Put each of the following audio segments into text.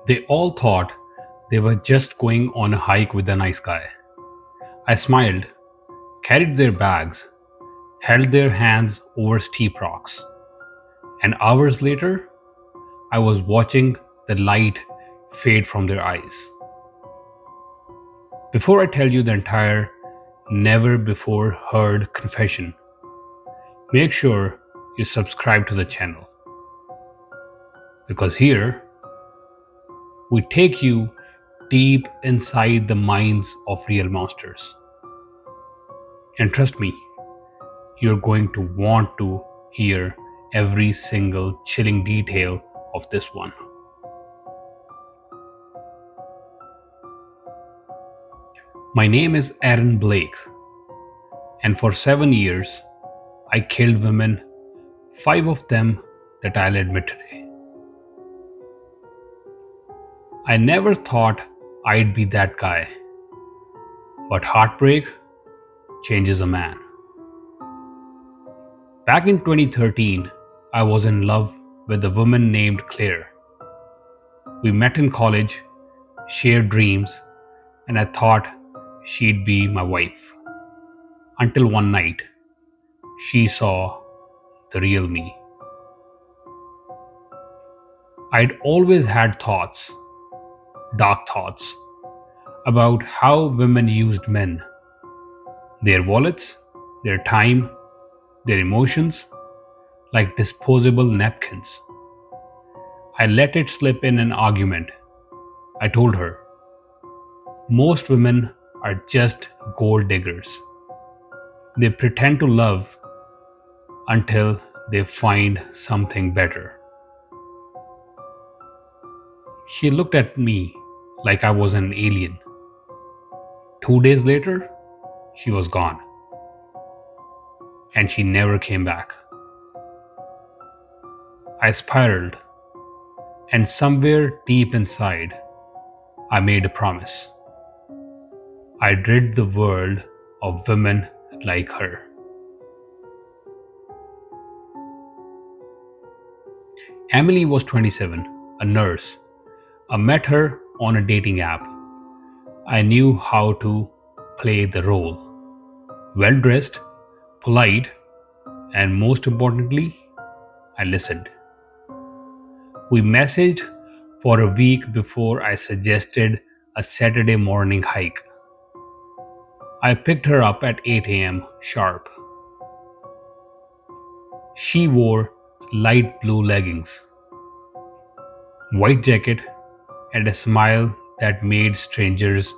They all thought they were just going on a hike with a nice guy. I smiled, carried their bags, held their hands over steep rocks, and hours later, I was watching the light fade from their eyes. Before I tell you the entire never before heard confession, make sure you subscribe to the channel because here we take you deep inside the minds of real monsters. And trust me, you're going to want to hear every single chilling detail of this one. My name is Aaron Blake, and for 7 years, I killed women, 5 of them that I'll admit today. I never thought I'd be that guy, but heartbreak changes a man. Back in 2013, I was in love with a woman named Claire. We met in college, shared dreams, and I thought she'd be my wife. Until one night, she saw the real me. I'd always had thoughts, dark thoughts, about how women used men, their wallets, their time, their emotions, like disposable napkins. I let it slip in an argument. I told her, most women are just gold diggers. They pretend to love until they find something better. She looked at me like I was an alien. 2 days later, she was gone. And she never came back. I spiraled, and somewhere deep inside, I made a promise. I'd rid the world of women like her. Emily was 27, a nurse. I met her on a dating app. I knew how to play the role. Well dressed, polite, and most importantly, I listened. We messaged for a week before I suggested a Saturday morning hike. I picked her up at 8 a.m. sharp. She wore light blue leggings, white jacket, and a smile that made strangers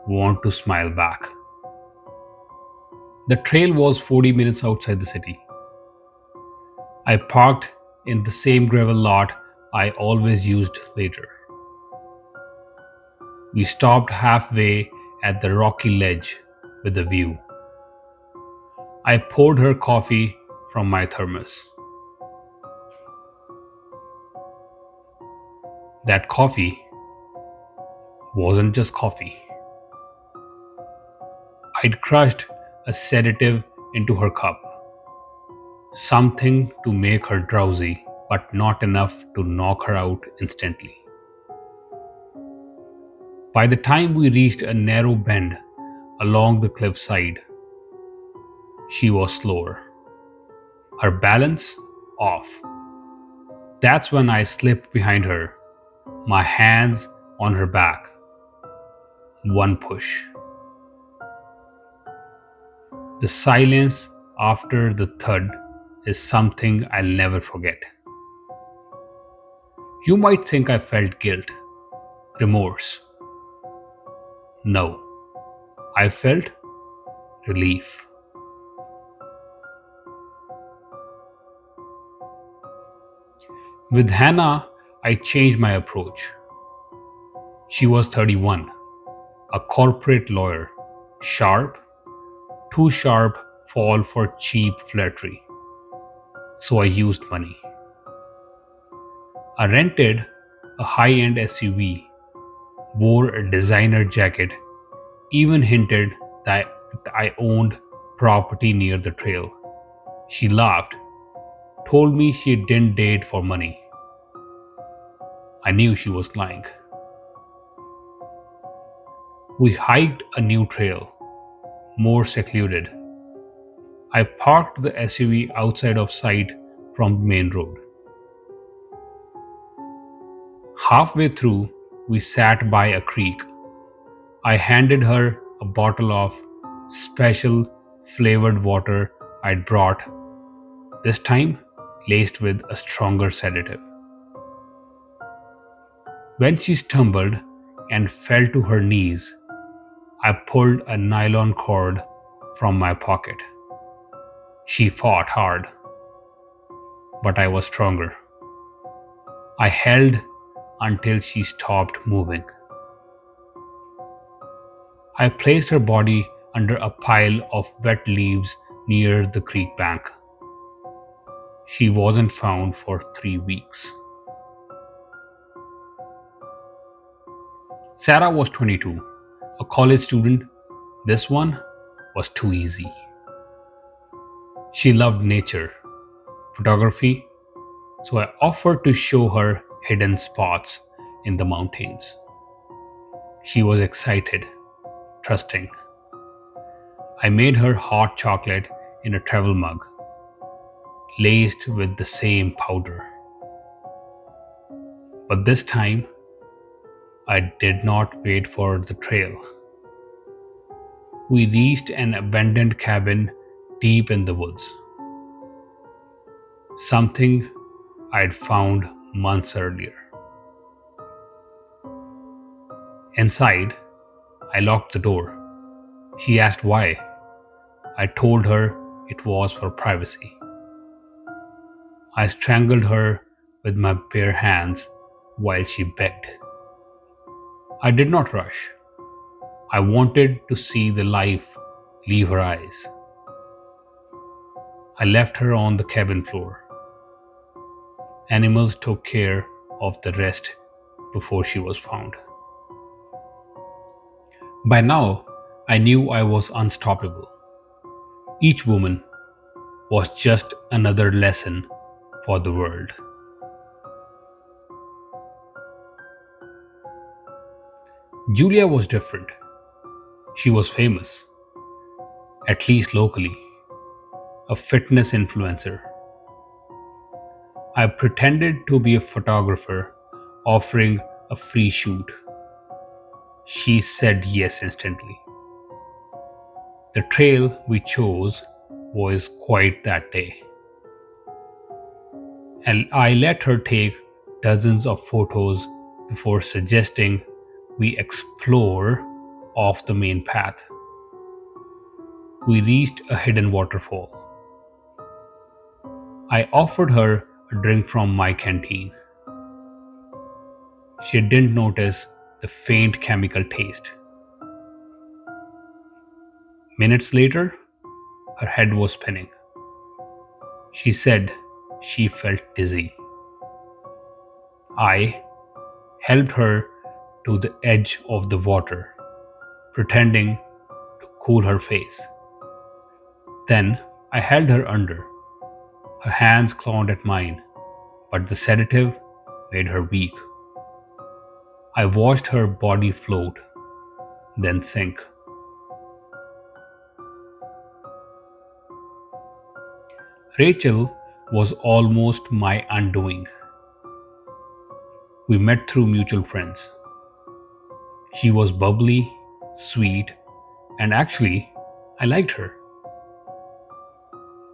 want to smile back. The trail was 40 minutes outside the city. I parked in the same gravel lot I always used later. We stopped halfway at the rocky ledge with a view. I poured her coffee from my thermos. That coffee wasn't just coffee. I'd crushed a sedative into her cup. Something to make her drowsy, but not enough to knock her out instantly. By the time we reached a narrow bend along the cliffside, she was slower, her balance off. That's when I slipped behind her, my hands on her back. One push. The silence after the thud is something I'll never forget. You might think I felt guilt, remorse. No, I felt relief. With Hannah, I changed my approach. She was 31, a corporate lawyer, sharp, too sharp fall for cheap flattery. So I used money. I rented a high-end SUV, wore a designer jacket, even hinted that I owned property near the trail. She laughed, told me she didn't date for money. I knew she was lying. We hiked a new trail, more secluded. I parked the SUV outside of sight from the main road. Halfway through, we sat by a creek. I handed her a bottle of special flavored water I'd brought, this time laced with a stronger sedative. When she stumbled and fell to her knees, I pulled a nylon cord from my pocket. She fought hard, but I was stronger. I held until she stopped moving. I placed her body under a pile of wet leaves near the creek bank. She wasn't found for 3 weeks. Sarah was 22, a college student. This one was too easy. She loved nature, photography, so I offered to show her hidden spots in the mountains. She was excited, trusting. I made her hot chocolate in a travel mug, laced with the same powder. But this time, I did not wait for the trail. We reached an abandoned cabin deep in the woods. Something I'd found months earlier. Inside, I locked the door. She asked why. I told her it was for privacy. I strangled her with my bare hands while she begged. I did not rush. I wanted to see the life leave her eyes. I left her on the cabin floor. Animals took care of the rest before she was found. By now, I knew I was unstoppable. Each woman was just another lesson for the world. Julia was different. She was famous, at least locally, a fitness influencer. I pretended to be a photographer offering a free shoot. She said yes instantly. The trail we chose was quiet that day, and I let her take dozens of photos before suggesting we explore off the main path. We reached a hidden waterfall. I offered her a drink from my canteen. She didn't notice the faint chemical taste. Minutes later, her head was spinning. She said she felt dizzy. I helped her to the edge of the water, pretending to cool her face. Then I held her under. Her hands clawed at mine, but the sedative made her weak. I watched her body float, then sink. Rachel was almost my undoing. We met through mutual friends. She was bubbly, sweet, and actually, I liked her.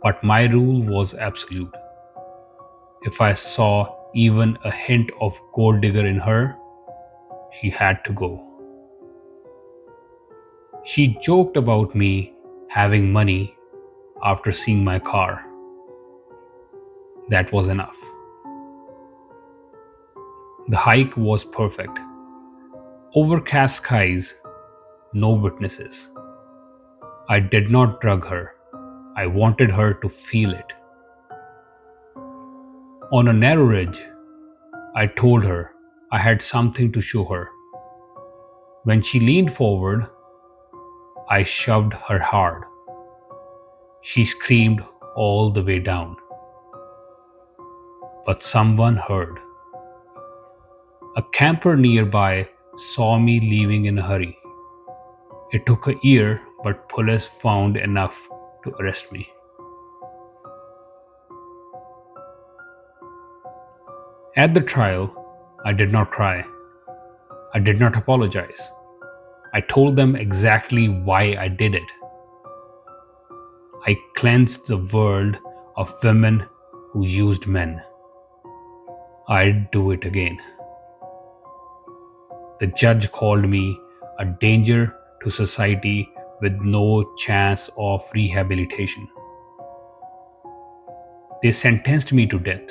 But my rule was absolute. If I saw even a hint of gold digger in her, she had to go. She joked about me having money after seeing my car. That was enough. The hike was perfect. Overcast skies, no witnesses. I did not drug her. I wanted her to feel it. On a narrow ridge, I told her I had something to show her. When she leaned forward, I shoved her hard. She screamed all the way down. But someone heard. A camper nearby saw me leaving in a hurry. It took a year, but police found enough to arrest me. At the trial, I did not cry. I did not apologize. I told them exactly why I did it. I cleansed the world of women who used men. I'd do it again. The judge called me a danger to society with no chance of rehabilitation. They sentenced me to death,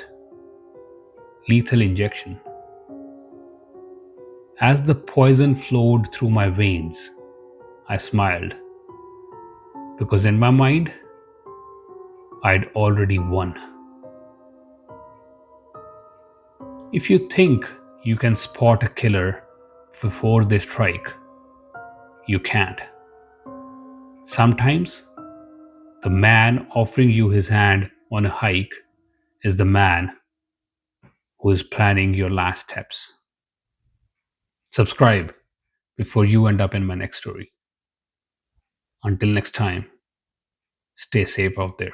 lethal injection. As the poison flowed through my veins, I smiled because in my mind, I'd already won. If you think you can spot a killer before they strike, you can't. Sometimes, the man offering you his hand on a hike is the man who is planning your last steps. Subscribe before you end up in my next story. Until next time, stay safe out there.